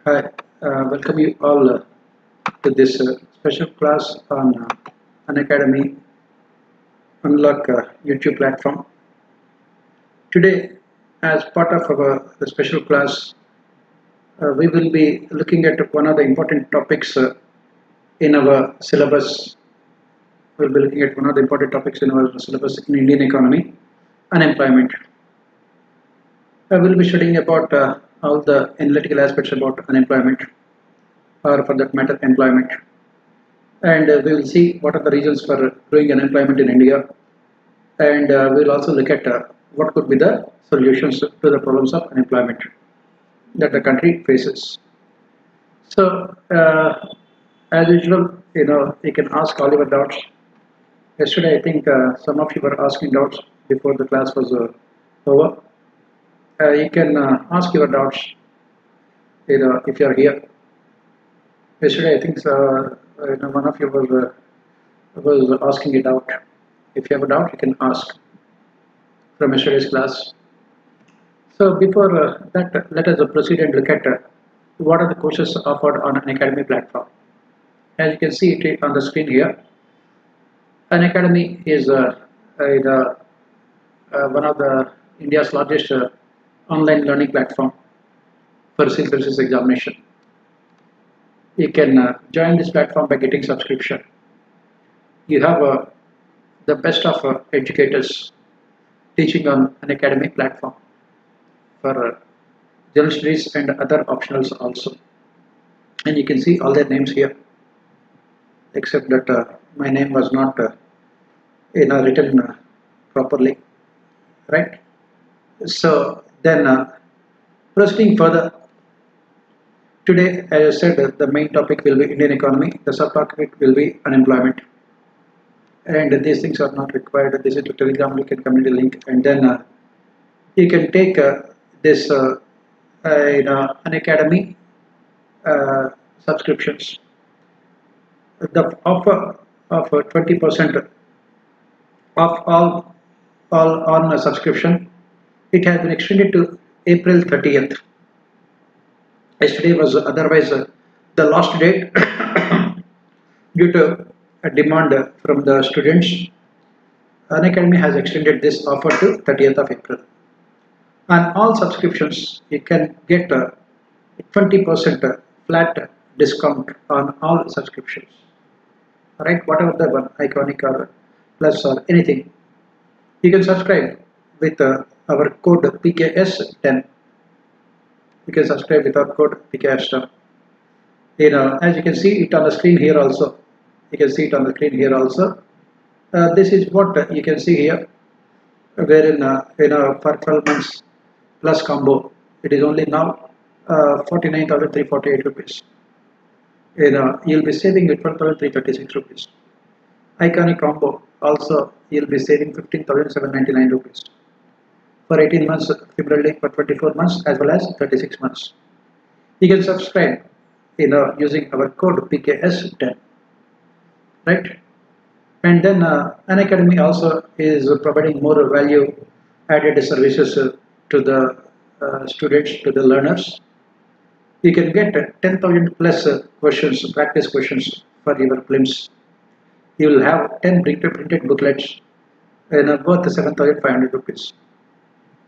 Hi, welcome you all to this special class on Unacademy Unlock YouTube platform. Today, as part of our special class, we will be looking at one of the important topics in our syllabus. We'll be looking at one of the important topics in our syllabus in Indian economy, unemployment. We'll be studying about all the analytical aspects about unemployment, or for that matter, employment. And we will see what are the reasons for growing unemployment in India, and we will also look at what could be the solutions to the problems of unemployment that the country faces. So, as usual, you can ask all your doubts. Yesterday, I think some of you were asking doubts before the class was over. You can ask your doubts, if you are here. Yesterday, I think one of you was asking a doubt. If you have a doubt, you can ask from yesterday's class. So before that, let us proceed and look at what are the courses offered on Unacademy platform. As you can see it on the screen here, Unacademy is one of the India's largest online learning platform for civil services examination. You can join this platform by getting subscription. You have the best of educators teaching on Unacademy platform for general studies and other optionals also. And you can see all their names here, except that my name was not written properly, right? So then proceeding further, today, as I said, the main topic will be Indian economy, the subtopic will be unemployment. And these things are not required. This is a Telegram link and community link, and then you can take this Unacademy subscriptions. The offer of 20% of all on a subscription, it has been extended to April 30th. Yesterday was otherwise the last date due to a demand from the students. Unacademy has extended this offer to 30th of April. On all subscriptions, you can get a 20% flat discount on all subscriptions. Right, whatever the one, iconic or plus or anything, you can subscribe with our code PKS10. You can subscribe with our code PKS10. As you can see it on the screen here also. You can see it on the screen here also. This is what you can see here, wherein for 12 months plus combo, it is only now 49,348 rupees. You'll be saving 12,336 rupees. Iconic combo also you'll be saving 15,799 rupees for 18 months, similarly for 24 months as well as 36 months. You can subscribe using our code PKS10, right? And then Unacademy also is providing more value added services to the students, to the learners. You can get 10,000 plus questions, practice questions for your prelims. You will have 10 printed booklets worth 7,500 rupees.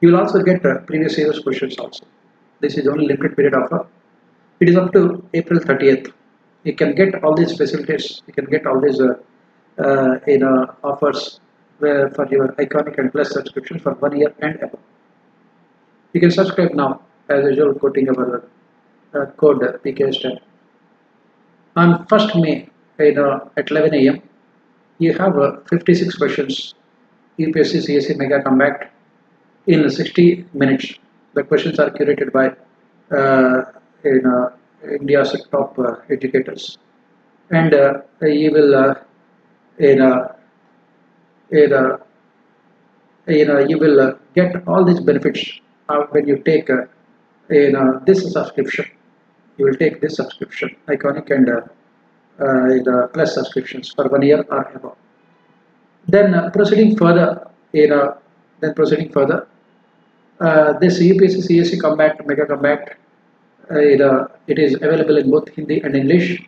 You will also get previous year's questions also. This is only limited period offer. It is up to April 30th. You can get all these facilities. You can get all these offers for your iconic and plus subscription for 1 year and above. You can subscribe now, as usual, quoting our code PKS10. On 1st May, at 11 a.m., you have 56 questions, UPSC CSE Mega Combat in 60 minutes. The questions are curated by India's top educators, and you will you will get all these benefits when you take this subscription. You will take this subscription, iconic and the plus subscriptions for 1 year or above. Then proceeding further, this UPSC CSE Combat Mega Combat it is available in both Hindi and English,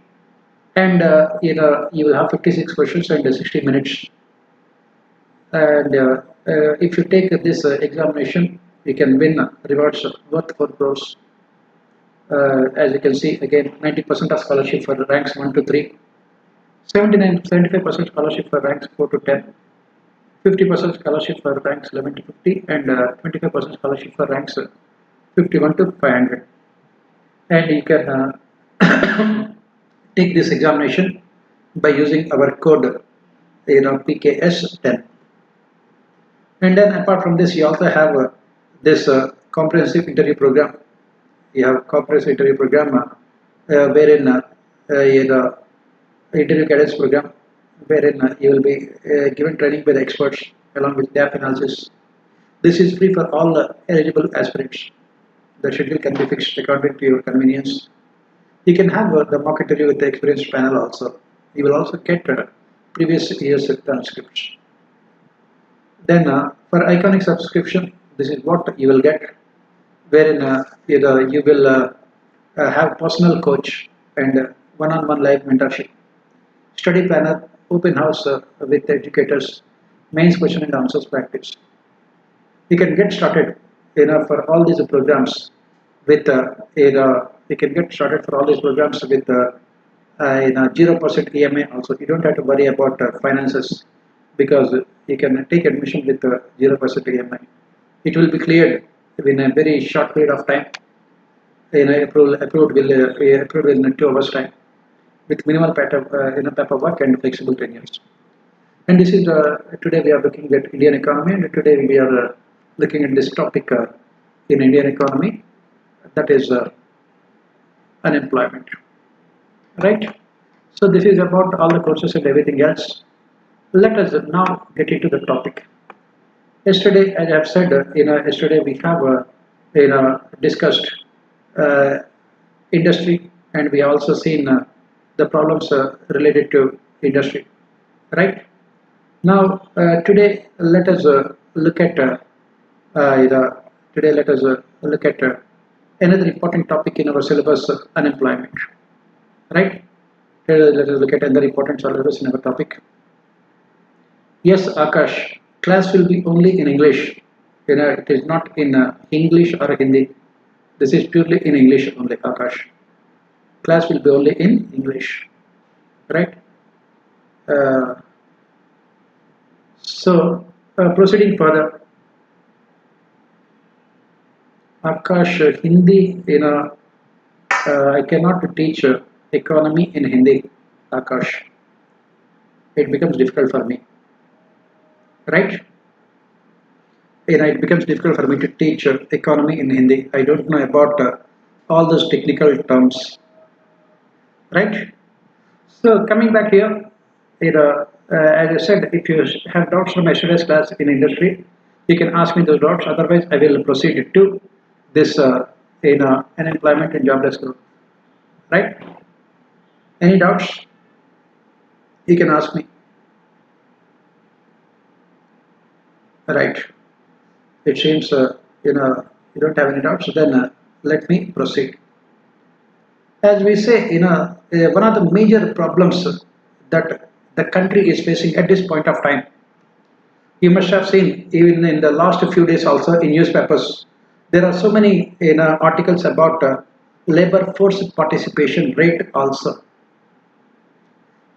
and you will have 56 questions and 60 minutes. And if you take this examination, you can win rewards worth 4 crores. As you can see, again, 90% of scholarship for ranks 1 to 3, 75% scholarship for ranks 4 to 10, 50% scholarship for ranks 11 to 50, and 25% scholarship for ranks 51 to 500. And you can take this examination by using our code, PKS10. And then apart from this, you also have this comprehensive interview program. You have comprehensive interview program wherein the interview guidance program, wherein you will be given training by the experts along with gap analysis. This is free for all eligible aspirants. The schedule can be fixed according to your convenience. You can have the mock interview with the experienced panel also. You will also get previous year's transcripts. Then for iconic subscription, this is what you will get, wherein you will have personal coach and one-on-one live mentorship, study planner, open house with educators, mains question and answers practice. You can get started for all these programs with you can get started for all these programs with 0% EMI also. You don't have to worry about finances, because you can take admission with 0% EMI. It will be cleared in a very short period of time. Approved within 2 hours time, with minimal paperwork and flexible tenures. And this is today we are looking at Indian economy, and today we are looking at this topic in Indian economy, that is unemployment. Right? So this is about all the courses and everything else. Let us now get into the topic. Yesterday, as I have said, yesterday we have discussed industry, and we have also seen the problems related to industry. Right? Now, today let us look at another important topic in our syllabus, unemployment. Right? Let us look at another important syllabus in our topic. Yes, Akash, class will be only in English. It is not in English or Hindi. This is purely in English only, Akash. Class will be only in English. Right? So, proceeding further. Akash, Hindi, I cannot teach economy in Hindi, Akash. It becomes difficult for me. Right? It becomes difficult for me to teach economy in Hindi. I don't know about all those technical terms. Right? So coming back here, as I said, if you have doubts from yesterday's class in industry, you can ask me those doubts. Otherwise, I will proceed to this unemployment and jobless growth. Right? Any doubts? You can ask me. Right? It seems you don't have any doubts. Then let me proceed. As we say, one of the major problems that the country is facing at this point of time. You must have seen even in the last few days also in newspapers, there are so many articles about labor force participation rate also.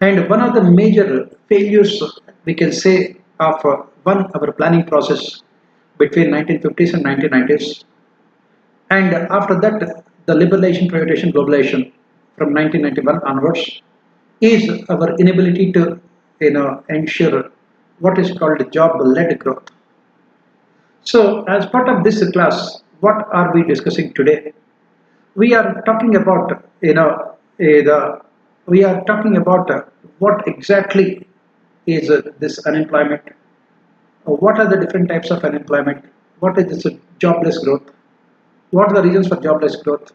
And one of the major failures, we can say, of our planning process between 1950s and 1990s, and after that the liberalization, privatization, globalization from 1991 onwards, is our inability to ensure what is called job-led growth. So, as part of this class, what are we discussing today? We are talking about we are talking about what exactly is this unemployment. What are the different types of unemployment? What is this jobless growth? What are the reasons for jobless growth?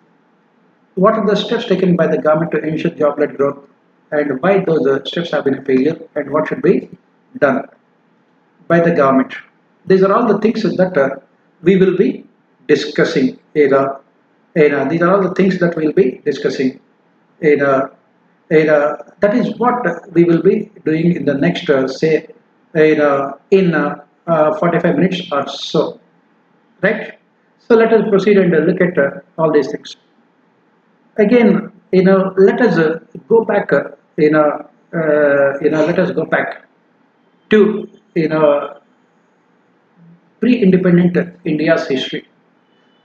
What are the steps taken by the government to ensure job-led growth, and why those steps have been a failure, and what should be done by the government? These are all the things that we will be discussing These are all the things that we'll be discussing. That is what we will be doing in the next, say, in 45 minutes or so, right? So let us proceed and look at all these things. Again, let us go back, let us go back to, pre-independent India's history.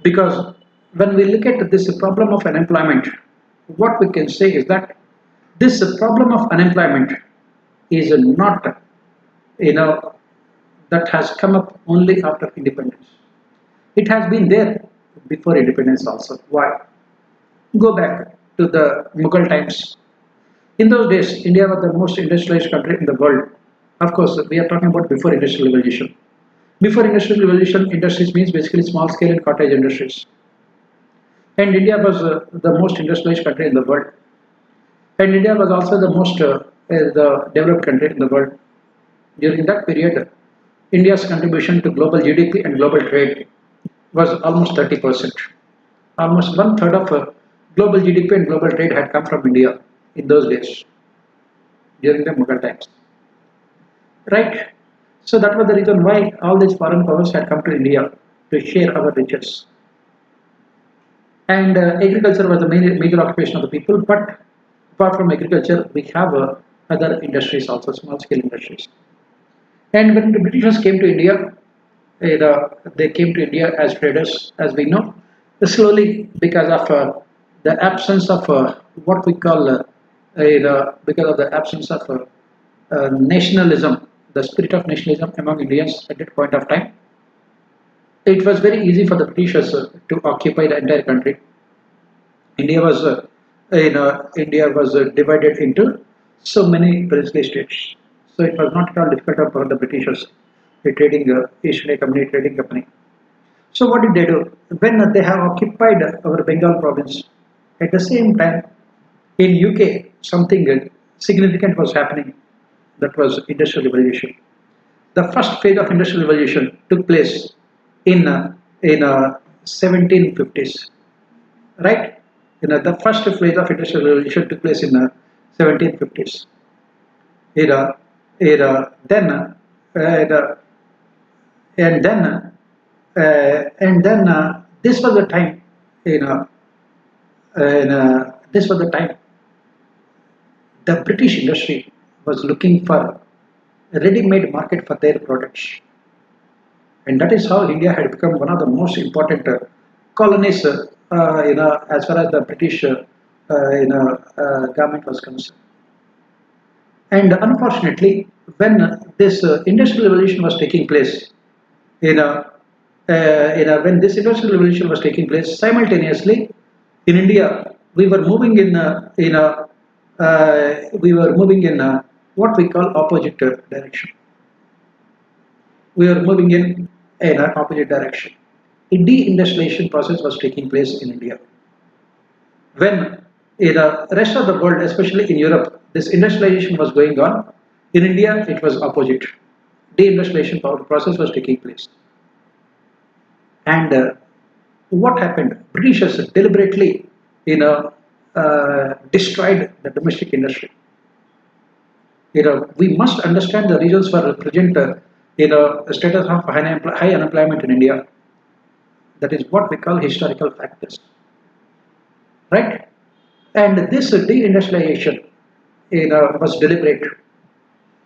Because when we look at this problem of unemployment, what we can say is that this problem of unemployment is not, you know, that has come up only after independence. It has been there before independence also. Why? Go back to the Mughal times. In those days, India was the most industrialized country in the world. Of course, we are talking about before industrial revolution. Before industrial revolution, industries means basically small scale and cottage industries. And India was the most industrialized country in the world. And India was also the most the developed country in the world. During that period, India's contribution to global GDP and global trade was almost 30%. Almost one third of global GDP and global trade had come from India in those days, during the Mughal times. Right? So that was the reason why all these foreign powers had come to India to share our riches. And agriculture was the major occupation of the people, but apart from agriculture, we have other industries also, small scale industries. And when the Britishers came to India, they came to India as traders, as we know. Slowly, because of the absence of what we call, because of the absence of nationalism, the spirit of nationalism among Indians at that point of time, it was very easy for the Britishers to occupy the entire country. India was, divided into so many princely states. So it was not at all difficult for the Britishers, the trading East India Company, trading company. So what did they do? When they have occupied our Bengal province, at the same time, in UK, something significant was happening. That was industrial revolution. The first phase of industrial revolution took place in 1750s, right? The first phase of industrial revolution took place in 1750s. Era, then, and then, this was the time, this was the time the British industry was looking for a ready-made market for their products. And that is how India had become one of the most important colonies, as far as the British government was concerned. And unfortunately, when this industrial revolution was taking place, when this industrial revolution was taking place, simultaneously in India, we were moving in what we call opposite direction. We were moving in an opposite direction. A deindustrialization process was taking place in India. When in the rest of the world, especially in Europe, this industrialization was going on, in India it was opposite. Deindustrialization process was taking place. And what happened? Britishers deliberately, destroyed the domestic industry. We must understand the reasons for the present, status of high unemployment in India. That is what we call historical factors, right? And this deindustrialization, was deliberate.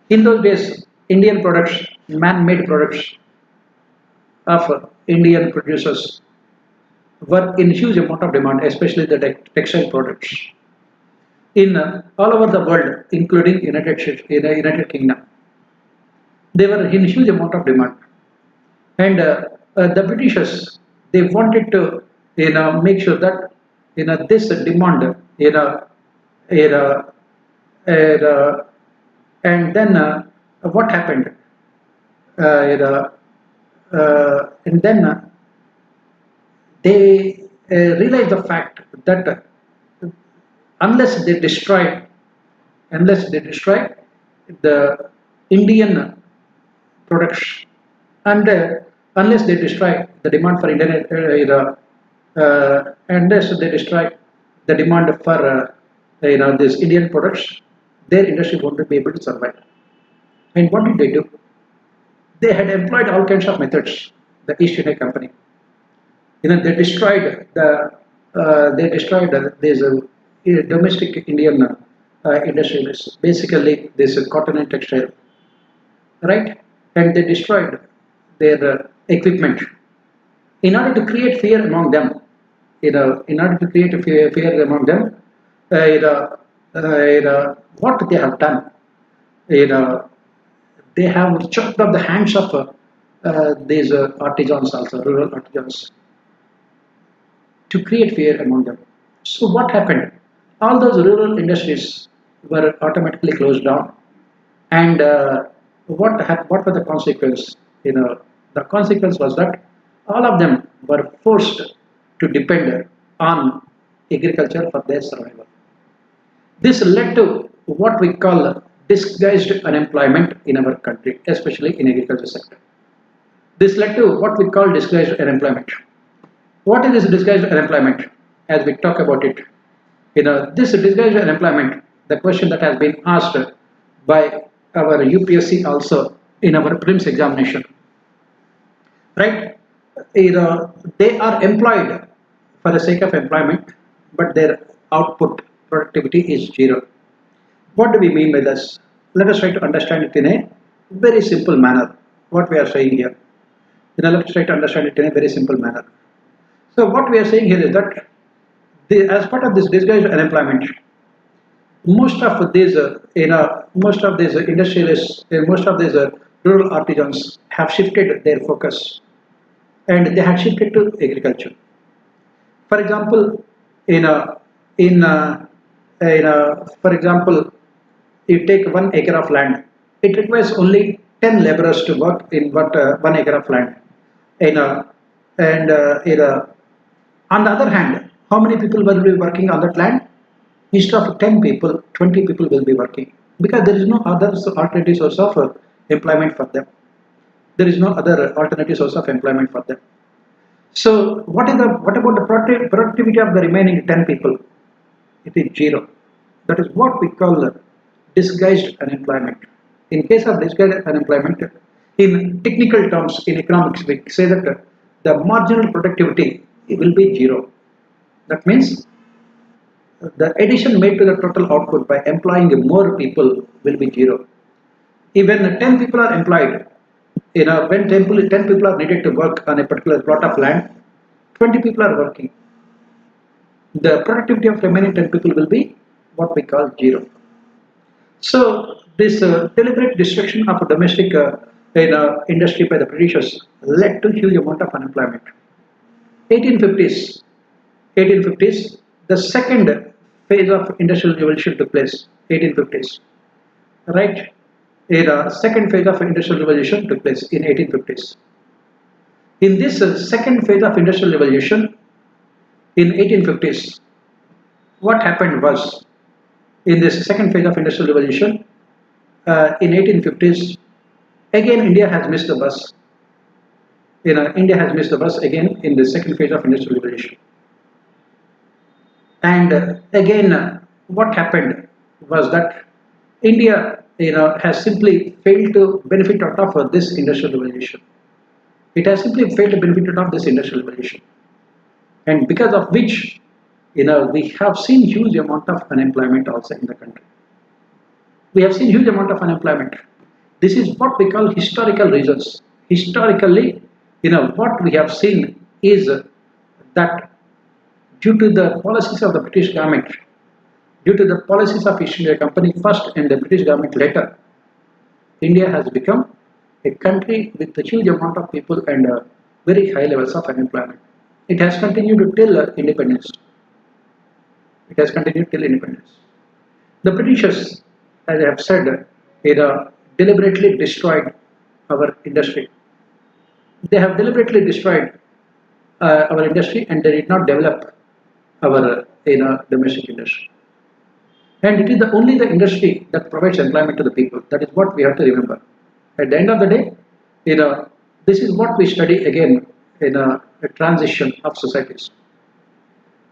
In those days, Indian products, man-made products of Indian producers were in huge amount of demand, especially the textile products in all over the world, including United Kingdom. They were in huge amount of demand, and the Britishers, they wanted to make sure that this demand you know, uh, and then what happened? And then they realized the fact that unless they destroy the Indian products, and unless they destroy the demand for Indian unless they destroy the demand for these Indian products, their industry won't be able to survive. And what did they do? They had employed all kinds of methods. The East India Company, they destroyed these domestic Indian industries. Basically, this cotton and textile, right? And they destroyed their equipment in order to create fear among them. In order to create a fear among them, what they have done, you know, they have chopped off the hands of these artisans, also rural artisans, to create fear among them. So what happened? All those rural industries were automatically closed down, and what were the consequence? The consequence was that all of them were forced to depend on agriculture for their survival. This led to what we call disguised unemployment in our country, especially in agriculture sector. This led to what we call disguised unemployment. What is this disguised unemployment? As we talk about it, this disguised unemployment, the question that has been asked by our UPSC also in our prelims examination, right? They are employed for the sake of employment, but their output productivity is zero. What do we mean by this? Let us try to understand it in a very simple manner. What we are saying here, let us try to understand it in a very simple manner. So what we are saying here is that as part of this disguised unemployment, most of these, most of these industrialists, most of these rural artisans have shifted their focus, and they had shifted to agriculture. For example, in a, for example, you take 1 acre of land, it requires only 10 laborers to work in 1 acre of land. And on the other hand, how many people will be working on that land? Instead of 10 people, 20 people will be working, because there is no other alternative source of employment for them. There is no other alternative source of employment for them. So what about the productivity of the remaining 10 people? It is zero. That is what we call disguised unemployment. In case of disguised unemployment, in technical terms, in economics, we say that the marginal productivity will be zero. That means the addition made to the total output by employing more people will be zero. Even 10 people are employed, when 10 people are needed to work on a particular plot of land, 20 people are working. The productivity of remaining 10 people will be what we call zero. So this deliberate destruction of a domestic industry by the Britishers led to huge amount of unemployment. 1850s, 1850s, the second phase of industrial revolution took place. 1850s, right? The second phase of industrial revolution took place in 1850s. In this second phase of industrial revolution in 1850s, what happened was, in this second phase of industrial revolution in 1850s, again India has missed the bus. India has missed the bus again in the second phase of industrial revolution. And again, what happened was that India, has simply failed to benefit out of this industrial revolution. It has simply failed to benefit out of this industrial revolution, and because of which, we have seen huge amount of unemployment also in the country. We have seen huge amount of unemployment. This is what we call historical reasons. Historically, what we have seen is that due to the policies of the British government, due to the policies of East India Company first and the British government later, India has become a country with a huge amount of people and very high levels of unemployment. It has continued till independence. It has continued till independence. The Britishers, as I have said, deliberately destroyed our industry. They have deliberately destroyed our industry, and they did not develop our domestic industry. And it is only the industry that provides employment to the people. That is what we have to remember. At the end of the day, this is what we study again in a transition of societies.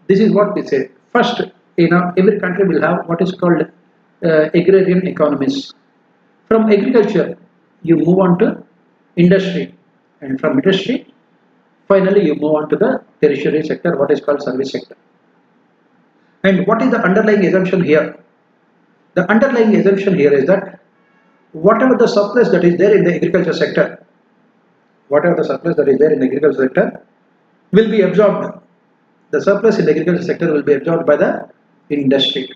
This is what we say. First, every country will have what is called agrarian economies. From agriculture, you move on to industry, and from industry, finally you move on to the tertiary sector, what is called service sector. And what is the underlying assumption here? The underlying assumption here is that whatever the surplus that is there in the agriculture sector, whatever the surplus that is there in the agriculture sector will be absorbed. The surplus in the agriculture sector will be absorbed by the industry.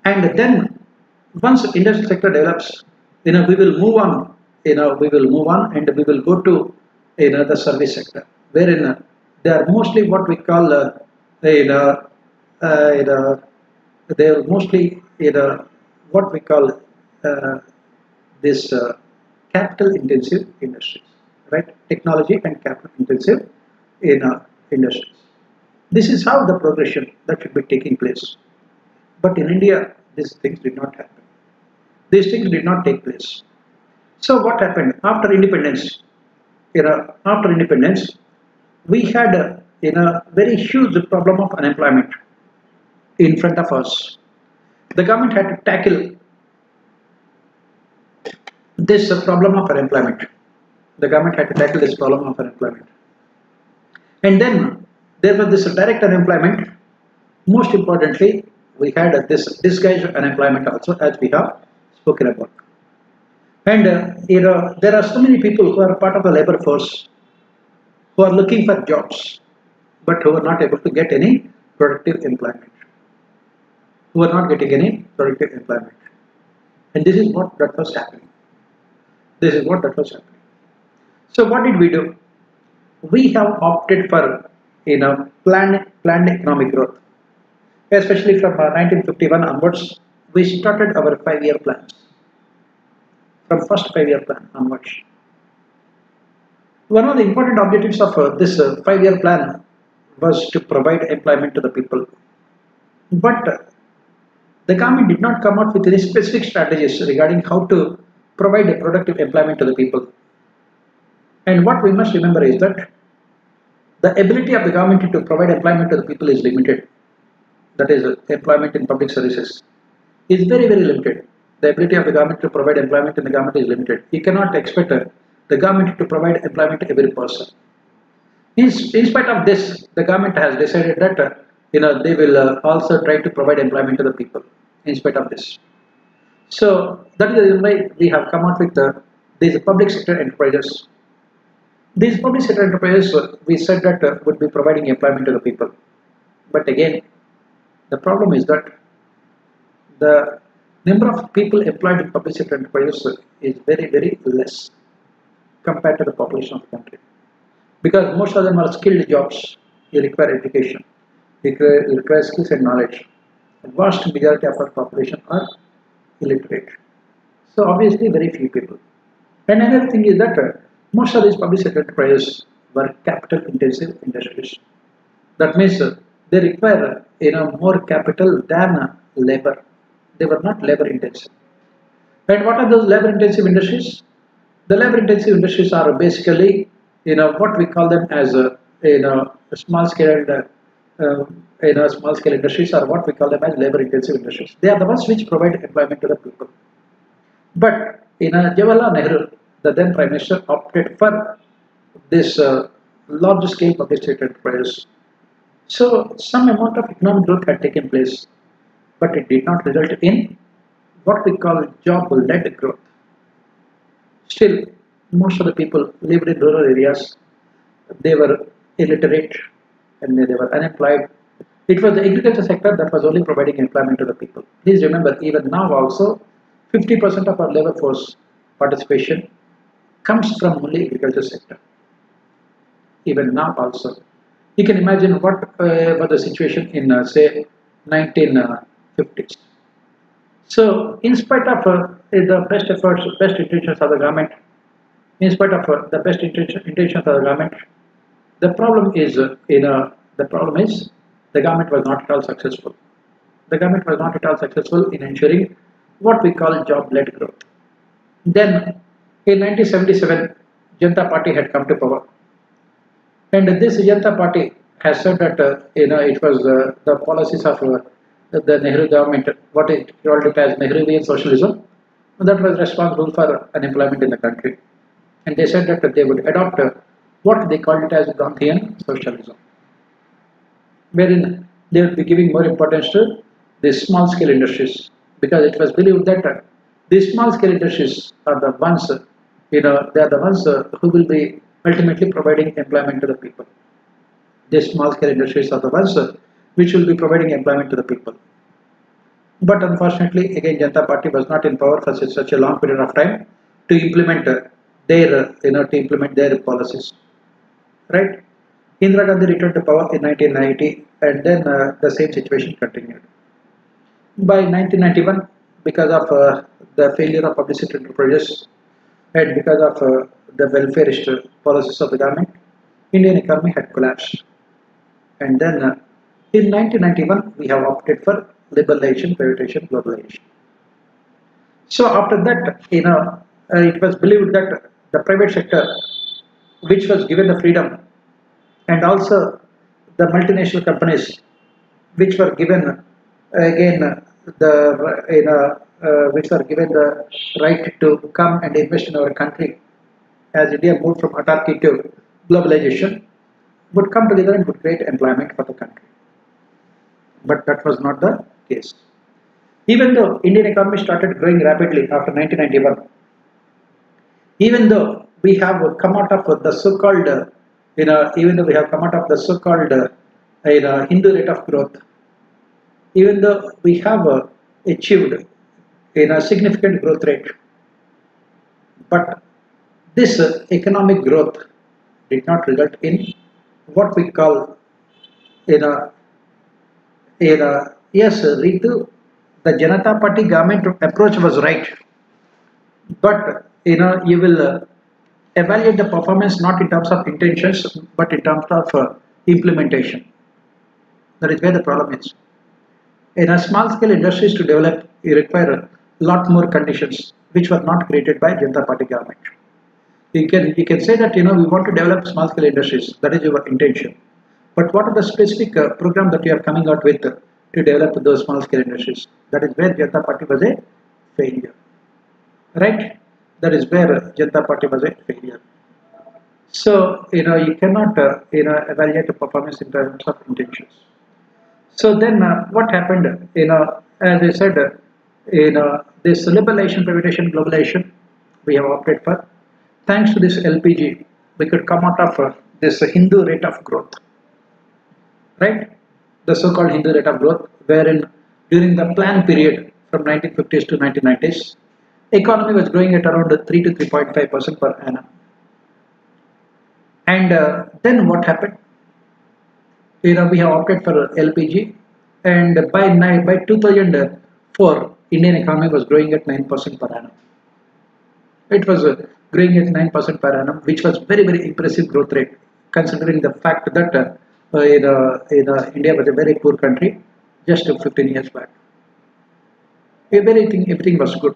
And then once the industrial sector develops, we will move on, we will move on and we will go to the service sector, wherein they are mostly what we call they are mostly what we call this capital intensive industries, right? Technology and capital intensive industries. This is how the progression that should be taking place. But in India, these things did not happen. These things did not take place. So what happened after independence? After independence, we had a very huge problem of unemployment in front of us. The government had to tackle this problem of unemployment. The government had to tackle this problem of unemployment. And then there was this direct unemployment. Most importantly, we had this disguised unemployment also, as we have spoken about. And there are so many people who are part of the labor force who are looking for jobs, but who are not able to get any productive employment. Who are not getting any productive employment. And this is what that was happening. This is what that was happening. So what did we do? We have opted for planned economic growth. Especially from 1951 onwards, we started our 5-year plans. From first 5-year plan onwards. One of the important objectives of this 5-year plan was to provide employment to the people. But the government did not come out with any specific strategies regarding how to provide a productive employment to the people. And what we must remember is that the ability of the government to provide employment to the people is limited. That is, employment in public services is very, very limited. The ability of the government to provide employment in the government is limited. You cannot expect the government to provide employment to every person. In spite of this, the government has decided that they will also try to provide employment to the people. In spite of this, so that is the reason why we have come out with these public sector enterprises. These public sector enterprises, we said that would be providing employment to the people. But again, the problem is that the number of people employed in public sector enterprises is very, very less compared to the population of the country. Because most of them are skilled jobs, you require education, you require skills and knowledge. The vast majority of our population are illiterate. So obviously very few people. And another thing is that most of these public sector enterprises were capital intensive industries. That means they require more capital than labor. They were not labor intensive. And what are those labor intensive industries? The labor intensive industries are basically what we call them as small scale small scale industries, or what we call them as labor intensive industries. They are the ones which provide employment to the people. But Jawaharlal Nehru, the then Prime Minister, opted for this large scale public sector enterprise. So some amount of economic growth had taken place, but it did not result in what we call job-led growth. Still, most of the people lived in rural areas. They were illiterate and they were unemployed. It was the agriculture sector that was only providing employment to the people. Please remember, even now also, 50% of our labor force participation comes from only agriculture sector. Even now also. You can imagine what was the situation in, say, 1950s. So, in spite of the best efforts, best intentions of the government, in spite of the best intentions of the government, the problem is the government was not at all successful. The government was not at all successful in ensuring what we call job-led growth. Then, in 1977, Janata Party had come to power, and this Janata Party has said that it was the policies of the Nehru government, what it called it as Nehruvian socialism, that was responsible for unemployment in the country. And they said that they would adopt what they called it as Gandhian socialism, wherein they would be giving more importance to the small scale industries, because it was believed that these small scale industries are the ones, they are the ones who will be ultimately providing employment to the people. These small scale industries are the ones which will be providing employment to the people. But unfortunately, again, Janata Party was not in power for such a long period of time to implement their policies, right? Indira Gandhi returned to power in 1990, and then the same situation continued. By 1991, because of the failure of publicity enterprises and because of the welfareist policies of the government, Indian economy had collapsed. And then in 1991, we have opted for liberalization, privatization, globalization. So after that, it was believed that the private sector, which was given the freedom, and also the multinational companies, which were given again which were given the right to come and invest in our country, as India moved from autarky to globalization, would come together and would create employment for the country. But that was not the case. Even though Indian economy started growing rapidly after 1991, even though we have come out of the so-called, even though we have come out of the so-called, Hindu rate of growth, even though we have achieved a significant growth rate, but this economic growth did not result in what we call, you know, yes, Ritu, the Janata Party government approach was right, but you will evaluate the performance not in terms of intentions, but in terms of implementation. That is where the problem is. In a small scale industries to develop, you require a lot more conditions which were not created by Janata Party government. You can say that we want to develop small scale industries. That is your intention. But what are the specific program that you are coming out with to develop those small scale industries? That is where Janata Party was a failure, right? That is where Janata Party was a failure. So you cannot evaluate the performance in terms of intentions. So then what happened? As I said, this liberalization, privatization, globalization, we have opted for. Thanks to this LPG, we could come out of this Hindu rate of growth, right? The so-called Hindu rate of growth, wherein during the plan period from 1950s to 1990s, economy was growing at around 3 to 3.5% per annum. And then what happened? We have opted for LPG, and by 2004, Indian economy was growing at 9% per annum. It was growing at 9% per annum, which was very impressive growth rate, considering the fact that India was a very poor country just 15 years back. Everything was good,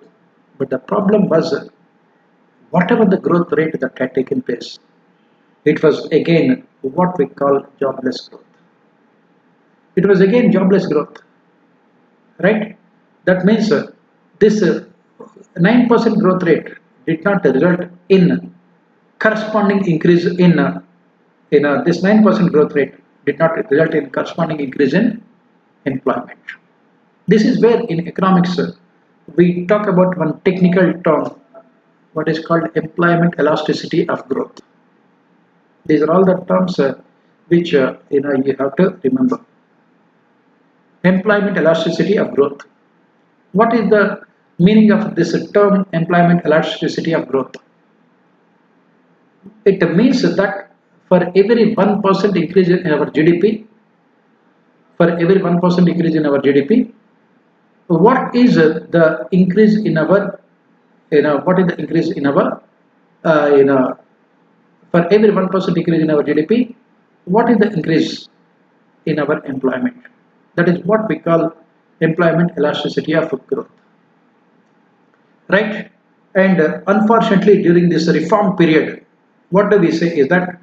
but the problem was whatever the growth rate that had taken place, it was again what we call jobless growth. It was again jobless growth, right? That means this 9% growth rate did not result in corresponding increase in this 9% growth rate did not result in corresponding increase in employment. This is where in economics we talk about one technical term, what is called employment elasticity of growth. These are all the terms which you have to remember. Employment elasticity of growth. What is the meaning of this term employment elasticity of growth? It means that for every 1% increase in our GDP, what is the increase in our, what is the increase in our, for every 1% increase in our GDP, what is the increase in our employment? That is what we call employment elasticity of growth, right? And unfortunately, during this reform period, what do we say is that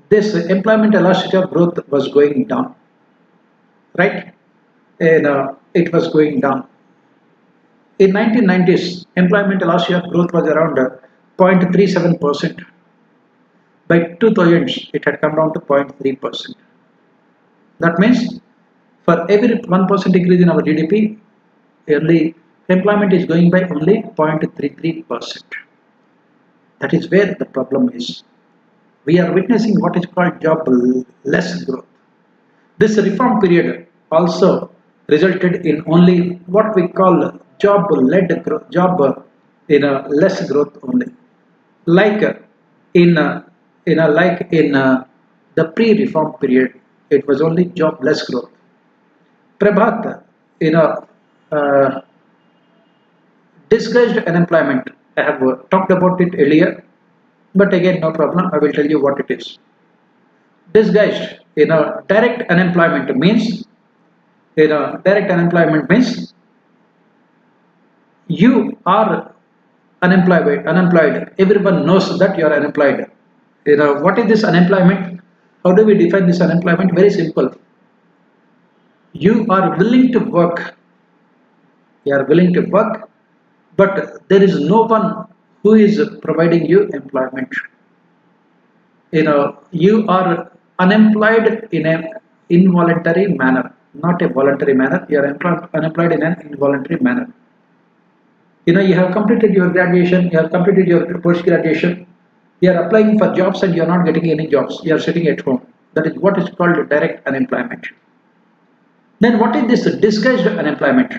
this employment elasticity of growth was going down, right? And it was going down. In 1990s, employment elasticity of growth was around 0.37%. By 2000s, it had come down to 0.3%. That means for every 1% increase in our GDP, only employment is going by only 0.33%. That is where the problem is. We are witnessing what is called job-less growth. This reform period also resulted in only what we call job-led growth, in a less growth only. Like in the pre-reform period, it was only job-less growth. Prabhat, uh, disguised unemployment. I have talked about it earlier, but again, no problem. I will tell you what it is. Disguised, direct unemployment means, direct unemployment means you are unemployed. Unemployed. Everyone knows that you are unemployed. What is this unemployment? How do we define this unemployment? Very simple. You are willing to work. You are willing to work, but there is no one who is providing you employment. You are unemployed in an involuntary manner, not a voluntary manner. You are unemployed in an involuntary manner. You have completed your graduation, you have completed your post graduation, you are applying for jobs and you are not getting any jobs. You are sitting at home. That is what is called direct unemployment. Then what is this disguised unemployment?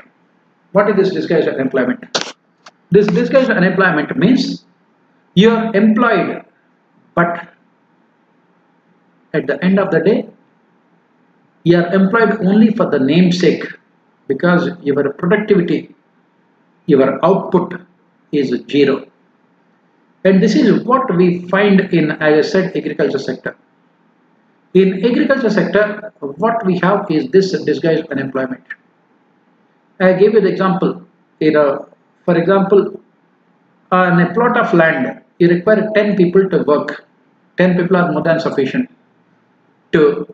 What is this disguised unemployment? This disguised unemployment means you are employed, but at the end of the day, you are employed only for the namesake, because your productivity, your output is zero. And this is what we find in, as I said, agriculture sector. In agriculture sector, what we have is this disguised unemployment. I gave you the example. For example, on a plot of land, you require 10 people to work. 10 people are more than sufficient to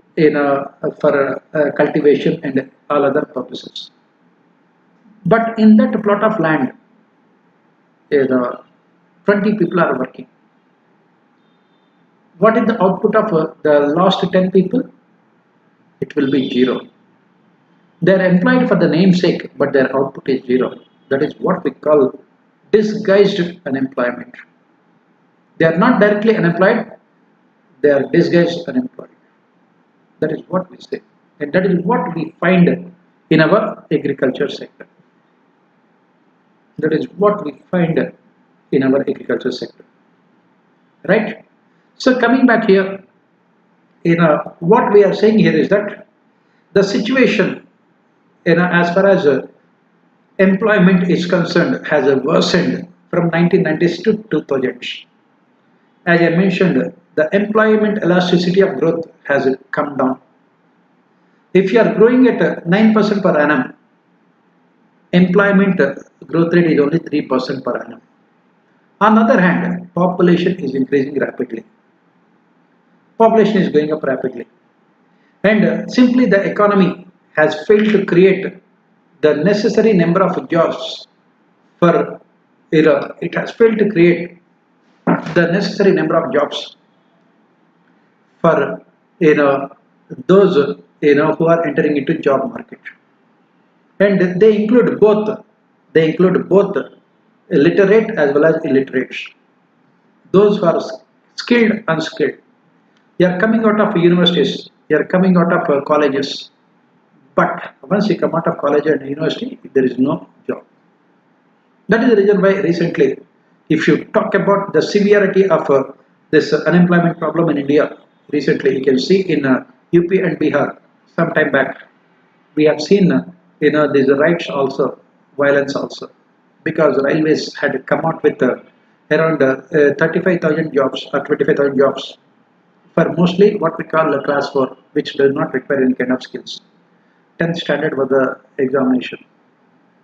for cultivation and all other purposes. But in that plot of land, 20 people are working. What is the output of the last 10 people? It will be zero. They are employed for the namesake, but their output is zero. That is what we call disguised unemployment. They are not directly unemployed, they are disguised unemployed. That is what we say. And that is what we find in our agriculture sector. That is what we find in our agriculture sector. Right? So coming back here, what we are saying here is that the situation, as far as employment is concerned, has worsened from 1990s to 2000s. As I mentioned, the employment elasticity of growth has come down. If you are growing at 9% per annum, employment growth rate is only 3% per annum. On the other hand, population is increasing rapidly. Population is going up rapidly. And simply the economy has failed to create the necessary number of jobs for, it has failed to create the necessary number of jobs for those who are entering into job market. And they include both literate as well as illiterates. Those who are skilled, unskilled. You are coming out of universities, you are coming out of colleges, but once you come out of college and university, there is no job. That is the reason why recently, if you talk about the severity of this unemployment problem in India, recently you can see in UP and Bihar, some time back, we have seen these riots also, violence also, because railways had come out with around 35,000 jobs or 25,000 jobs for mostly what we call a class 4, which does not require any kind of skills. 10th standard was the examination,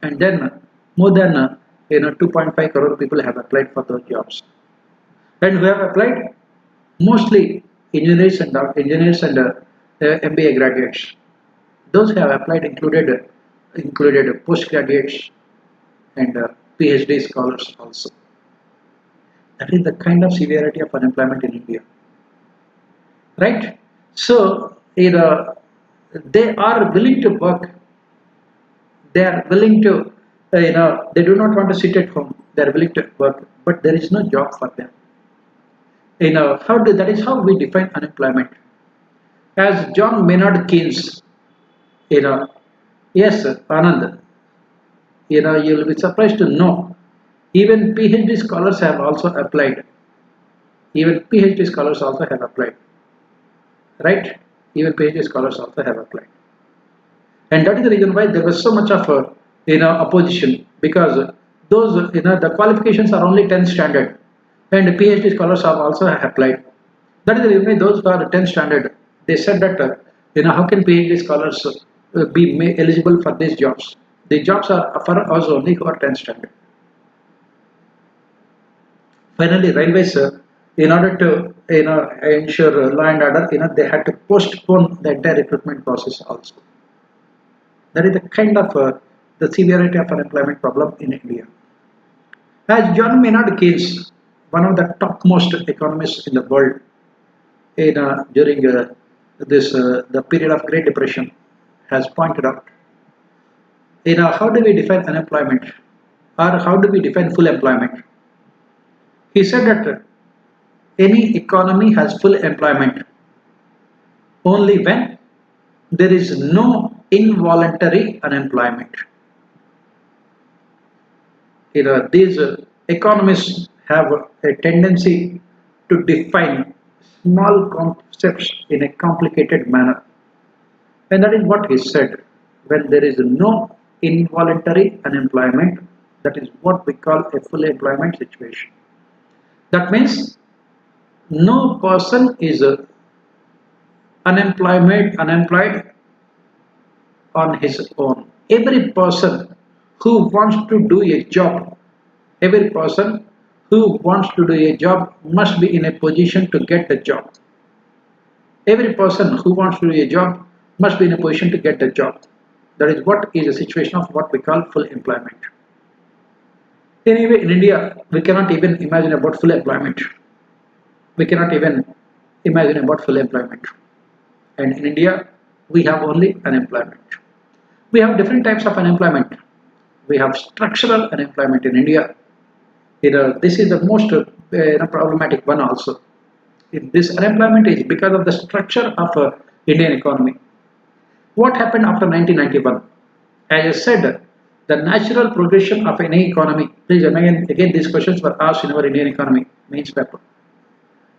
and then more than 2.5 crore people have applied for those jobs, and who have applied, mostly engineers and MBA graduates. Those who have applied included postgraduates and PhD scholars also. That is the kind of severity of unemployment in India, right? So either they are willing to work, they are willing to, they do not want to sit at home. They are willing to work, but there is no job for them. That is how we define unemployment. As John Maynard Keynes, you know, yes, Anand, you will be surprised to know, even PhD scholars have also applied. Even PhD scholars also have applied, right? Even PhD scholars also have applied. And that is the reason why there was so much of opposition, because those the qualifications are only 10th standard, and PhD scholars have also applied. That is the reason why those who are 10th standard, they said that how can PhD scholars be eligible for these jobs? The jobs are for us only who are 10th standard. Finally, railways, in order to ensure law and order, they had to postpone the entire recruitment process also. That is the kind of the severity of unemployment problem in India. As John Maynard Keynes, one of the topmost economists in the world, during the period of Great Depression, has pointed out, how do we define unemployment, or how do we define full employment? He said that any economy has full employment only when there is no involuntary unemployment. These economists have a tendency to define small concepts in a complicated manner, and that is what he said. When there is no involuntary unemployment, that is what we call a full employment situation. That means no person is unemployed on his own. Every person who wants to do a job, every person who wants to do a job must be in a position to get a job. Every person who wants to do a job must be in a position to get a job. That is what is a situation of what we call full employment. Anyway, in India, we cannot even imagine about full employment. We cannot even imagine about full employment. And in India, we have only unemployment. We have different types of unemployment. We have structural unemployment in India. This is the most problematic one also. This unemployment is because of the structure of Indian economy. What happened after 1991? As I said, the natural progression of any economy. Please, again, these questions were asked in our Indian economy mains paper.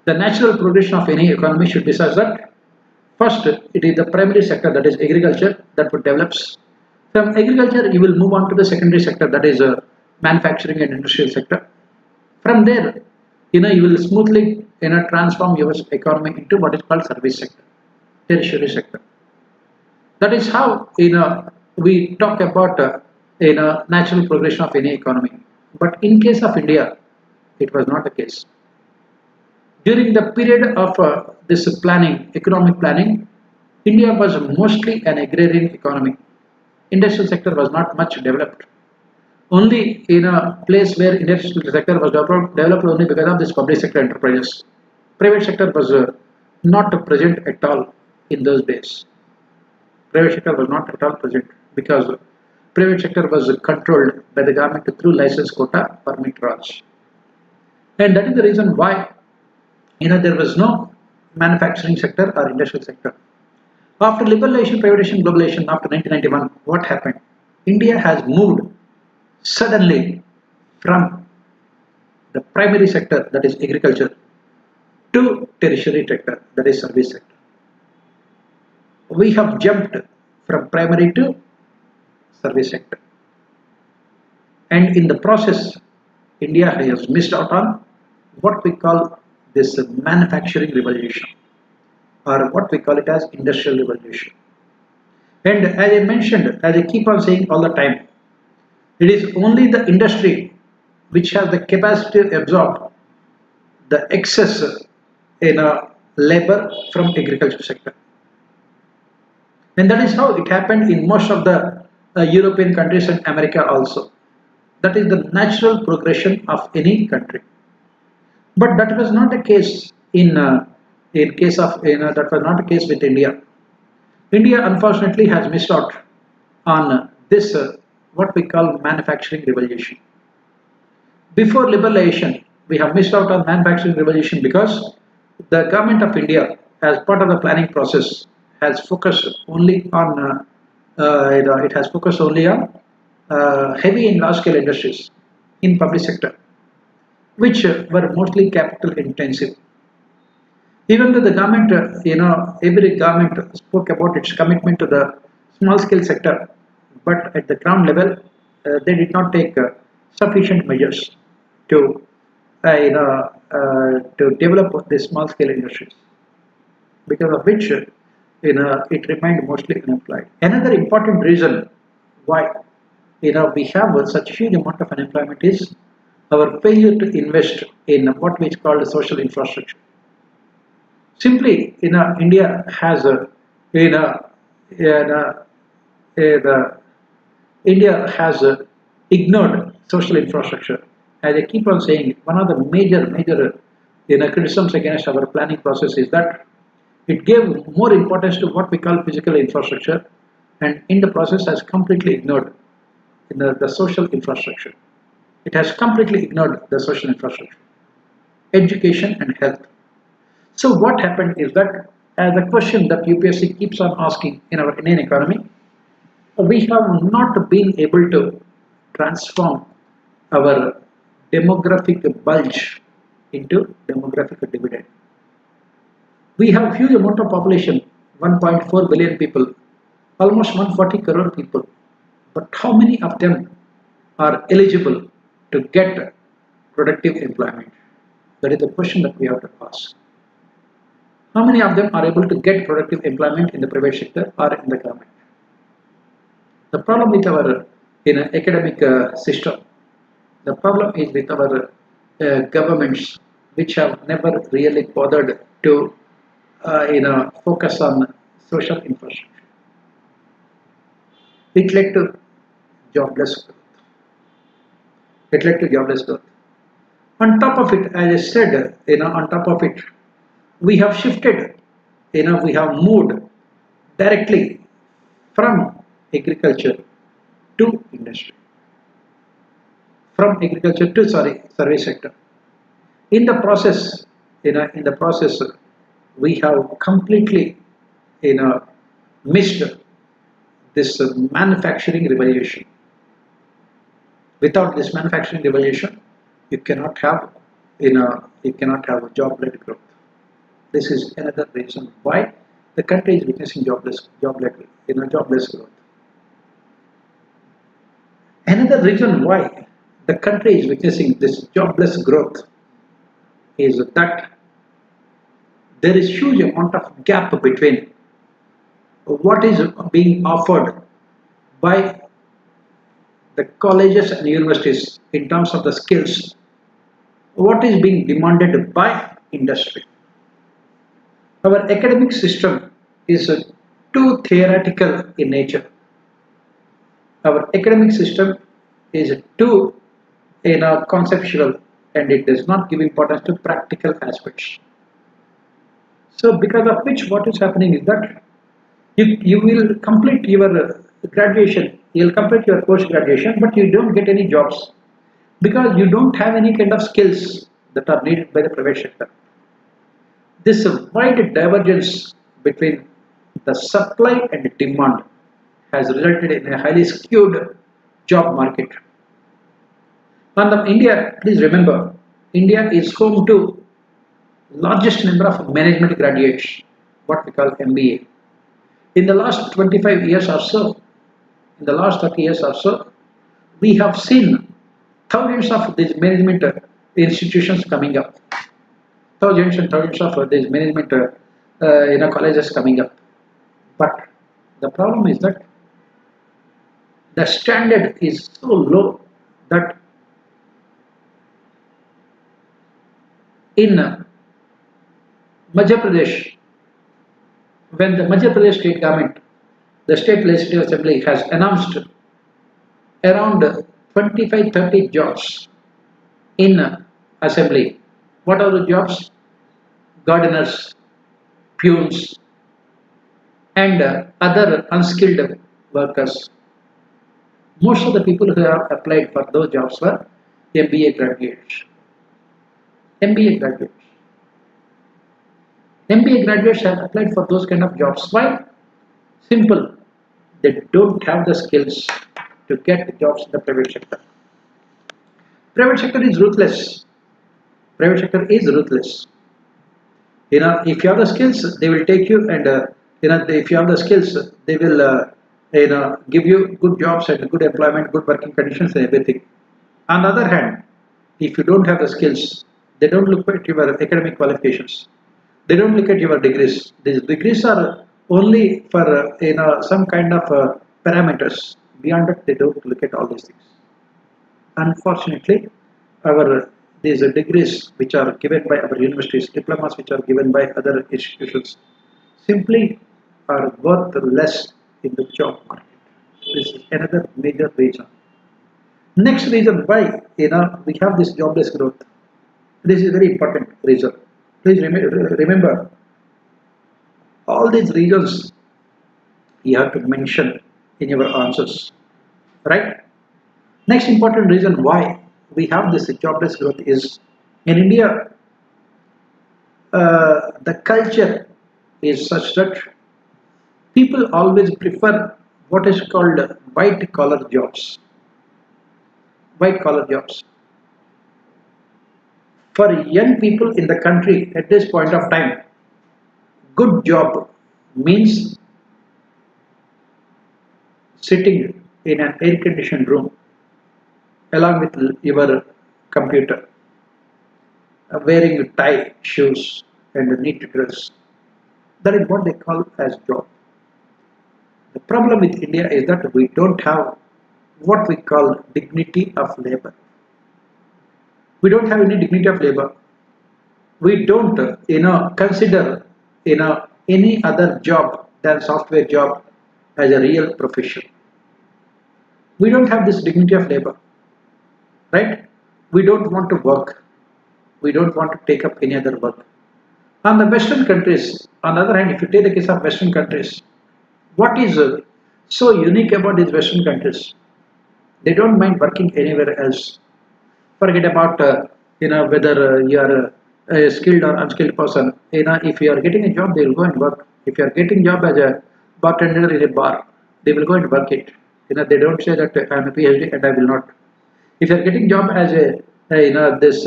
The natural progression of any economy should be such that first, it is the primary sector, that is agriculture, that would develop. From agriculture, you will move on to the secondary sector, that is manufacturing and industrial sector. From there, you will smoothly transform your economy into what is called service sector, tertiary sector. That is how we talk about natural progression of any economy. But in case of India, it was not the case. During the period of this economic planning, India was mostly an agrarian economy. Industrial sector was not much developed. Only in a place where industrial sector was developed only because of this public sector enterprises. Private sector was not present at all in those days. Private sector was not at all present because private sector was controlled by the government through license quota permit Raj. And that is the reason why there was no manufacturing sector or industrial sector. After liberalization, privatization, globalization after 1991, what happened? India has moved suddenly from the primary sector, that is agriculture, to tertiary sector, that is service sector. We have jumped from primary to service sector. And in the process, India has missed out on what we call this manufacturing revolution, or what we call it as industrial revolution. And as I mentioned, as I keep on saying all the time, it is only the industry which has the capacity to absorb the excess labor from agriculture sector. And that is how it happened in most of the European countries and America also. That is the natural progression of any country. But that was not the case in case of that was not the case with India. India unfortunately has missed out on this what we call manufacturing revolution. Before liberalization, we have missed out on manufacturing revolution because the government of India, as part of the planning process, has focused only on it has focused only on heavy and large scale industries in public sector, which were mostly capital intensive. Even though the government, every government spoke about its commitment to the small scale sector, but at the ground level, they did not take sufficient measures to, to develop the small scale industries, because of which, it remained mostly unemployed. Another important reason why, we have such huge amount of unemployment is our failure to invest in what we call social infrastructure. Simply, India has in a, in a, in a, India has ignored social infrastructure. As I keep on saying, one of the major criticisms against our planning process is that it gave more importance to what we call physical infrastructure, and in the process has completely ignored the social infrastructure. It has completely ignored the social infrastructure, education and health. So what happened is that, as a question that UPSC keeps on asking in our Indian economy, we have not been able to transform our demographic bulge into demographic dividend. We have huge amount of population, 1.4 billion people, almost 140 crore people. But how many of them are eligible to get productive employment? That is the question that we have to ask. How many of them are able to get productive employment in the private sector or in the government? The problem with our academic system, the problem is with our governments, which have never really bothered to focus on social infrastructure. It led to jobless growth. It led to jobless growth. On top of it, as I said, on top of it, we have shifted, we have moved directly from agriculture to industry, from agriculture to service sector. In the process, we have completely, missed this manufacturing revolution. Without this manufacturing revolution, you cannot have, you cannot have a job-led growth. This is another reason why the country is witnessing jobless growth. Another reason why the country is witnessing this jobless growth is that there is huge amount of gap between what is being offered by the colleges and universities in terms of the skills, what is being demanded by industry. Our academic system is too theoretical in nature. Our academic system is too conceptual, and it does not give importance to practical aspects. So because of which, what is happening is that you will complete your graduation, you will complete your post graduation, but you don't get any jobs because you don't have any kind of skills that are needed by the private sector. This wide divergence between the supply and demand has resulted in a highly skewed job market. And India, please remember, India is home to largest number of management graduates, what we call MBA. In the last 25 years or so, in the last 30 years or so, we have seen thousands of these management institutions coming up, thousands and thousands of these management colleges coming up. But the problem is that the standard is so low that in Madhya Pradesh, when the Madhya Pradesh state government, the state legislative assembly has announced around 25-30 jobs in assembly. What are the jobs? Gardeners, peons, and other unskilled workers. Most of the people who have applied for those jobs were MBA graduates. MBA graduates. MBA graduates have applied for those kind of jobs. Why? Simple. They don't have the skills to get jobs in the private sector. Private sector is ruthless. Private sector is ruthless. If you have the skills, they will take you, and if you have the skills, they will give you good jobs and good employment, good working conditions and everything. On the other hand, if you don't have the skills, they don't look at your academic qualifications. They don't look at your degrees. These degrees are only for some kind of parameters. Beyond that, they don't look at all these things. Unfortunately, our these degrees which are given by our universities, diplomas which are given by other institutions, simply are worth less in the job market. This is another major reason. Next reason why we have this jobless growth. This is very important reason. Please remember all these reasons you have to mention in your answers, right? Next important reason why we have this jobless growth is in India, the culture is such that people always prefer what is called white collar jobs. White collar jobs. For young people in the country at this point of time, good job means sitting in an air conditioned room along with your computer, wearing tie, shoes, and a neat dress. That is what they call as job. The problem with India is that we don't have what we call dignity of labor. We don't have any dignity of labor. We don't, consider, any other job than software job as a real profession. We don't have this dignity of labor, right? We don't want to work. We don't want to take up any other work. On the Western countries, on the other hand, if you take the case of Western countries, what is so unique about these Western countries? They don't mind working anywhere else. Forget about whether you are a skilled or unskilled person. If you are getting a job, they will go and work. If you are getting job as a bartender in a bar, they will go and work it. They don't say that I am a PhD and I will not. If you are getting job as this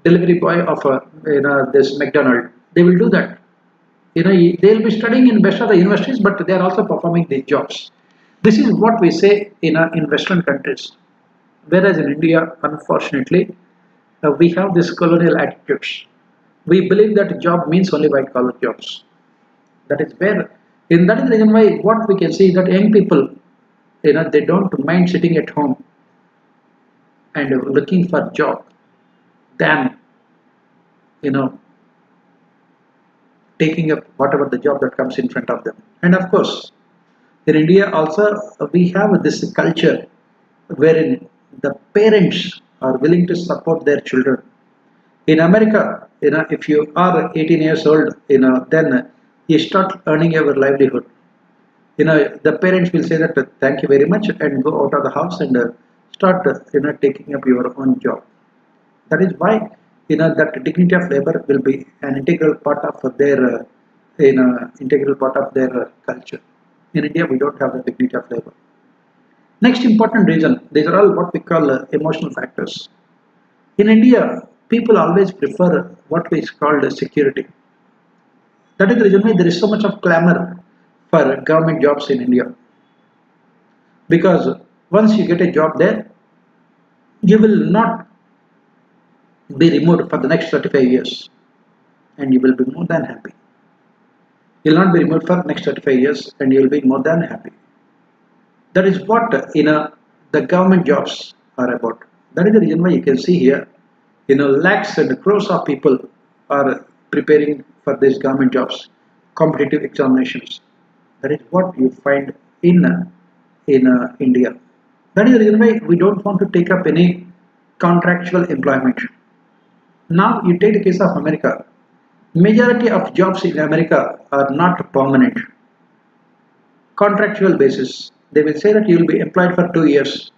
delivery boy of this McDonald, they will do that. They will be studying in best of the universities, but they are also performing these jobs. This is what we say in Western countries. Whereas in India, unfortunately, we have this colonial attitudes. We believe that job means only white collar jobs. That is where, and that is the reason why what we can see that young people, they don't mind sitting at home and looking for job than, taking up whatever the job that comes in front of them. And of course, in India also we have this culture wherein the parents are willing to support their children. In America, if you are 18 years old, then you start earning your livelihood. The parents will say that thank you very much and go out of the house and start, taking up your own job. That is why, that dignity of labor will be an integral part of their, integral part of their culture. In India, we don't have the dignity of labor. Next important reason, these are all what we call emotional factors. In India, people always prefer what is called security. That is the reason why there is so much of clamor for government jobs in India. Because once you get a job there, you will not be removed for the next 35 years and you will be more than happy. You will not be removed for the next 35 years and you will be more than happy. That is what the government jobs are about. That is the reason why you can see here, lakhs and crores of people are preparing for these government jobs, competitive examinations. That is what you find in India. That is the reason why we don't want to take up any contractual employment. Now you take the case of America. Majority of jobs in America are not permanent. Contractual basis. They will say that you will be employed for 2 years.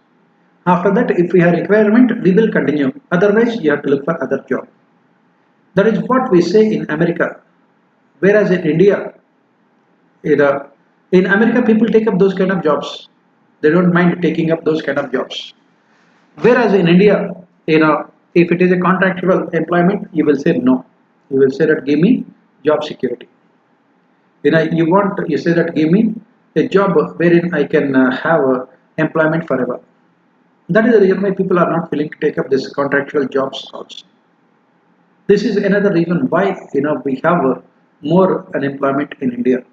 After that, if we have requirement, we will continue. Otherwise, you have to look for other job. That is what we say in America. Whereas in India, in America, people take up those kind of jobs. They don't mind taking up those kind of jobs. Whereas in India, if it is a contractual employment, you will say no. You will say that give me job security. You say that give me a job wherein I can have employment forever. That is the reason why people are not willing to take up this contractual jobs also. This is another reason why we have more unemployment in India.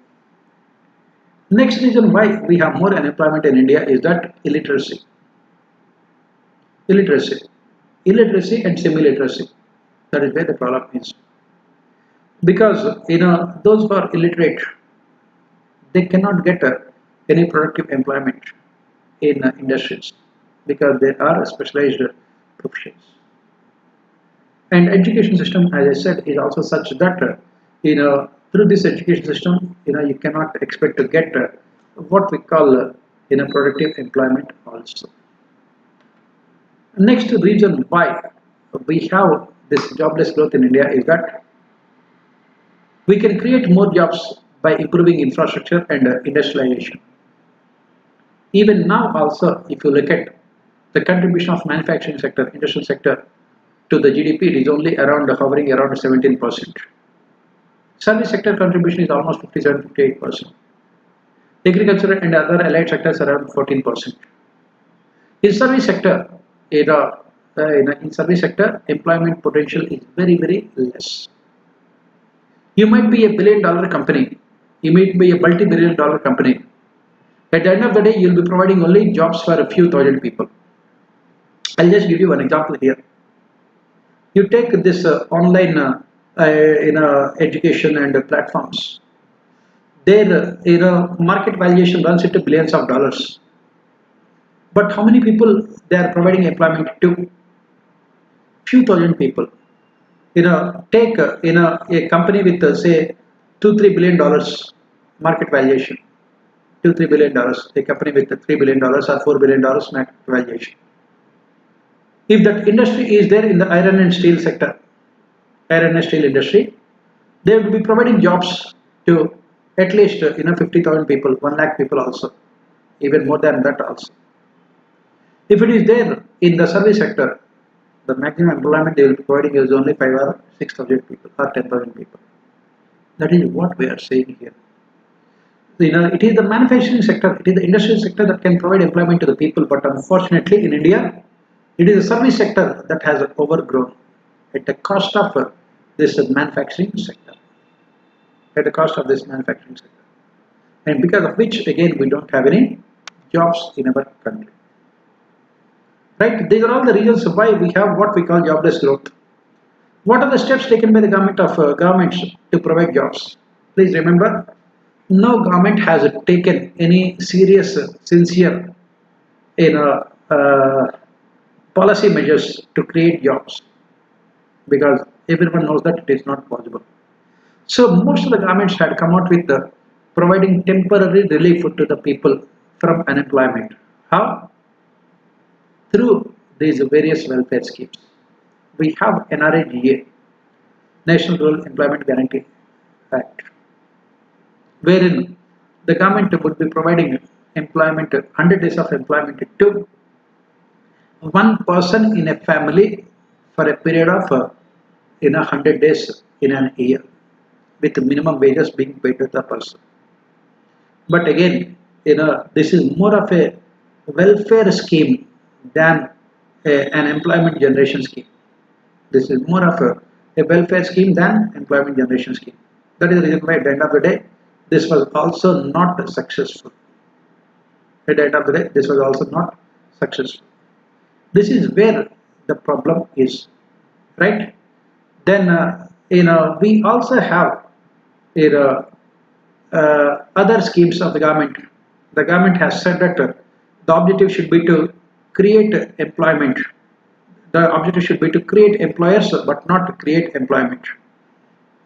Next reason why we have more unemployment in India is that illiteracy. Illiteracy and semi-literacy. That is where the problem is. Because those who are illiterate, they cannot get any productive employment in industries because they are specialized professions. And education system, as I said, is also such that through this education system, you cannot expect to get what we call productive employment also. Next reason why we have this jobless growth in India is that we can create more jobs by improving infrastructure and industrialization. Even now also, if you look at the contribution of manufacturing sector, industrial sector to the GDP, it is only hovering around 17%. Service sector contribution is almost 57-58%. Agriculture and other allied sectors around 14%. In service sector, employment potential is very, very less. You might be $1 billion company. You might be a multi-billion dollar company. At the end of the day, you will be providing only jobs for a few thousand people. I'll just give you one example here. You take this online education and platforms. Their market valuation runs into billions of dollars. But how many people they are providing employment to? Few thousand people. Take a company with say $2-3 billion market valuation. $2-3 billion. A company with $3 billion or $4 billion market valuation. If that industry is there in the iron and steel sector, iron and steel industry, they would be providing jobs to at least 50,000 people, 1 lakh people also, even more than that also. If it is there in the service sector, the maximum employment they will be providing is only 5 or 6,000 people or 10,000 people. That is what we are saying here. It is the manufacturing sector, it is the industrial sector that can provide employment to the people, but unfortunately in India, it is the service sector that has overgrown at the cost of this manufacturing sector. At the cost of this manufacturing sector. And because of which, again, we don't have any jobs in our country. Right? These are all the reasons why we have what we call jobless growth. What are the steps taken by the governments to provide jobs? Please remember, no government has taken any serious, sincere policy measures to create jobs, because everyone knows that it is not possible. So most of the governments had come out with providing temporary relief to the people from unemployment. How? Through these various welfare schemes. We have NRAGA, National Rural Employment Guarantee Act, wherein the government would be providing employment, 100 days of employment to one person in a family for a period of 100 days in an year, with minimum wages being paid to the person. But again, this is more of a welfare scheme than an employment generation scheme. This is more of a welfare scheme than employment generation scheme. That is the reason why at the end of the day, this was also not successful. At the end of the day, this was also not successful. This is where the problem is, right? Then we also have other schemes of the government. The government has said that the objective should be to create employment. The objective should be to create employers but not to create employment.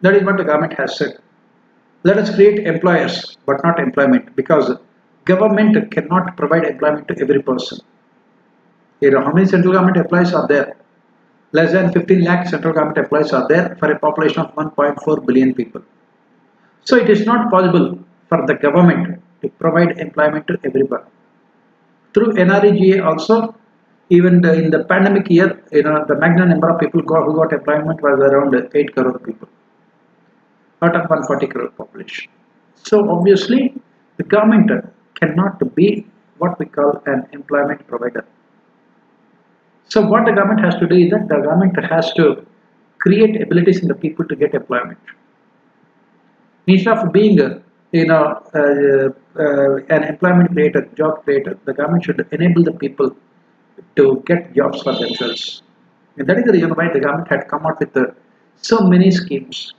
That is what the government has said. Let us create employers but not employment, because government cannot provide employment to every person. How many central government employees are there? Less than 15 lakh central government employees are there for a population of 1.4 billion people. So it is not possible for the government to provide employment to everyone. Through NREGA also, even in the pandemic year, the maximum number of people who got employment was around 8 crore people out of 140 crore population. So obviously, the government cannot be what we call an employment provider. So what the government has to do is that the government has to create abilities in the people to get employment. Instead of being an employment creator, job creator, the government should enable the people to get jobs for themselves. And that is the reason why the government had come out with so many schemes.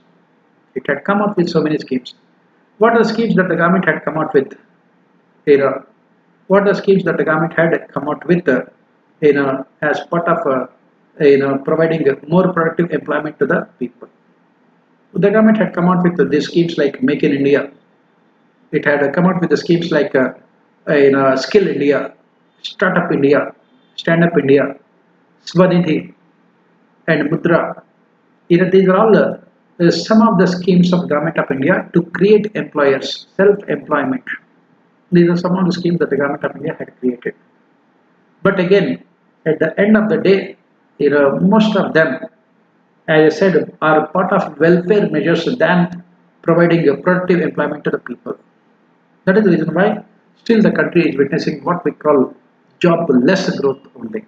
It had come out with so many schemes. What are the schemes that the government had come out with? What are the schemes that the government had come out with as part of providing more productive employment to the people? The government had come out with these schemes like Make in India. It had come out with the schemes like Skill India, Startup India, Stand Up India, Swanidhi, and Mudra. These are all some of the schemes of Government of India to create employers, self-employment. These are some of the schemes that the Government of India had created. But again, at the end of the day, most of them, as I said, are part of welfare measures than providing a productive employment to the people. That is the reason why still the country is witnessing what we call jobless growth only.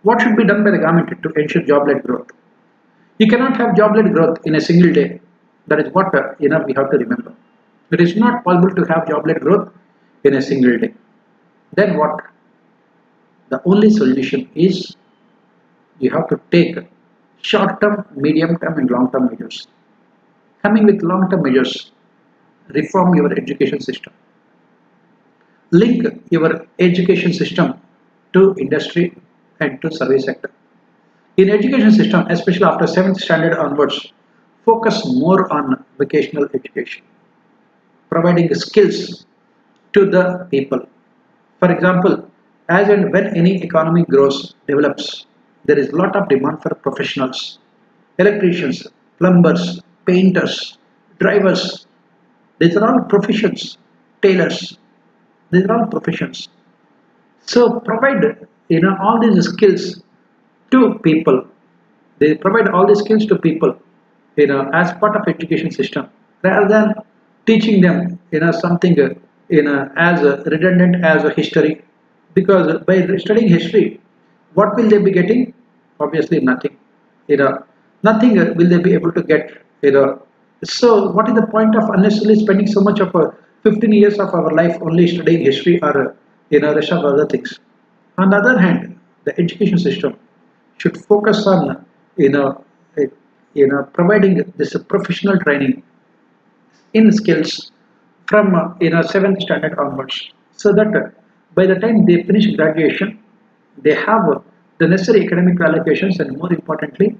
What should be done by the government to ensure job-led growth? You cannot have job-led growth in a single day. That is what we have to remember. It is not possible to have job-led growth in a single day. Then what? The only solution is you have to take short-term, medium-term and long-term measures. Coming with long-term measures, reform your education system. Link your education system to industry and to service sector. In education system, especially after 7th standard onwards, focus more on vocational education, providing skills to the people. For example, as and when any economy grows, develops, there is a lot of demand for professionals, electricians, plumbers, painters, drivers. These are all professions, tailors. These are all professions. So provide all these skills to people. They provide all these skills to people as part of education system, rather than teaching them something as redundant as a history. Because by studying history, what will they be getting? Obviously nothing. Nothing will they be able to get. So what is the point of unnecessarily spending so much of 15 years of our life only studying history or rest of other things? On the other hand, the education system should focus on providing this professional training in skills from 7th standard onwards, so that by the time they finish graduation, they have the necessary academic qualifications, and more importantly,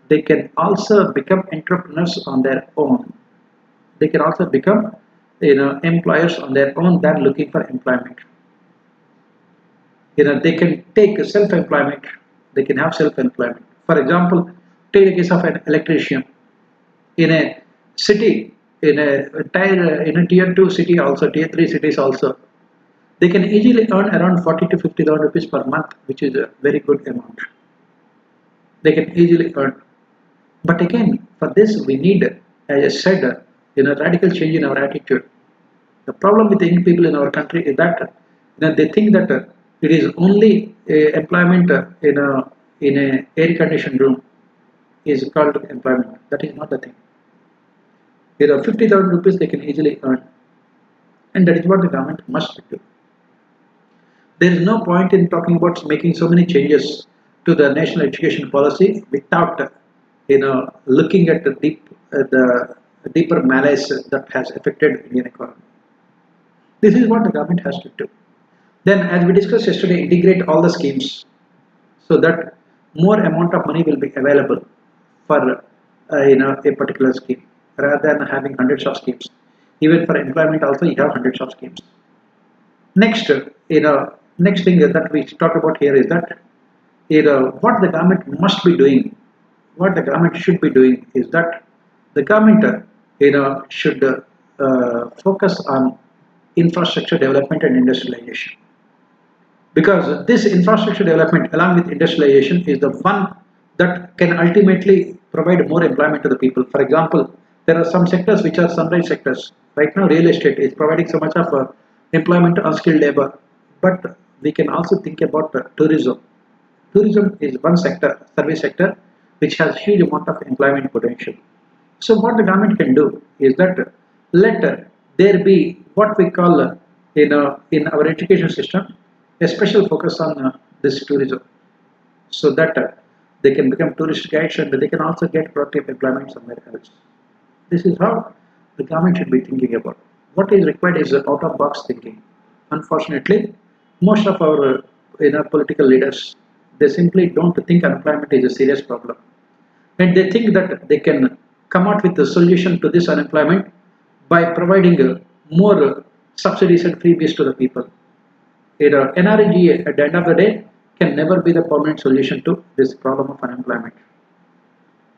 they can also become entrepreneurs on their own. They can also become employers on their own than looking for employment. They can take self-employment. They can have self-employment. For example, take the case of an electrician in a city, in a tier 2 city, also tier 3 cities also. They can easily earn around 40 to 50,000 rupees per month, which is a very good amount. They can easily earn. But again, for this we need, as I said, radical change in our attitude. The problem with the young people in our country is that they think that it is only employment in a air conditioned room is called employment. That is not the thing. 50,000 rupees they can easily earn, and that is what the government must do. There is no point in talking about making so many changes to the national education policy without looking at the deeper malaise that has affected Indian economy. This is what the government has to do. Then, as we discussed yesterday, integrate all the schemes so that more amount of money will be available for a particular scheme rather than having hundreds of schemes. Even for employment, also you have hundreds of schemes. Next, next thing that we talk about here is that what the government must be doing, what the government should be doing is that the government should focus on infrastructure development and industrialization, because this infrastructure development along with industrialization is the one that can ultimately provide more employment to the people. For example, there are some sectors which are sunrise sectors. Right now real estate is providing so much of employment to unskilled labor, but we can also think about tourism. Tourism is one sector, service sector, which has huge amount of employment potential. So what the government can do is that let there be what we call in our education system a special focus on this tourism, so that they can become tourist guides and they can also get productive employment somewhere else. This is how the government should be thinking about. What is required is out of box thinking. Unfortunately, most of our political leaders, they simply don't think unemployment is a serious problem, and they think that they can come out with a solution to this unemployment by providing more subsidies and freebies to the people. NREGA at the end of the day can never be the permanent solution to this problem of unemployment.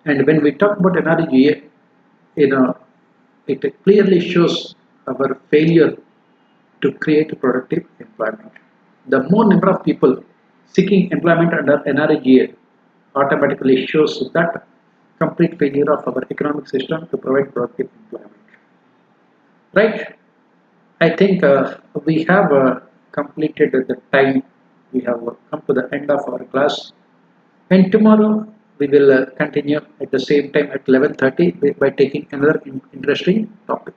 And when we talk about NREGA, it clearly shows our failure to create productive employment. The more number of people seeking employment under NREGA automatically shows that complete failure of our economic system to provide productive employment. Right? I think we have completed the time. We have come to the end of our class, and tomorrow we will continue at the same time at 11:30 by taking another interesting topic.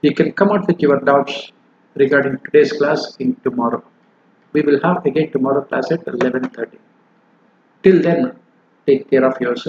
You can come out with your doubts regarding today's class in tomorrow. We will have again tomorrow class at 11:30. Till then, take care of yourself.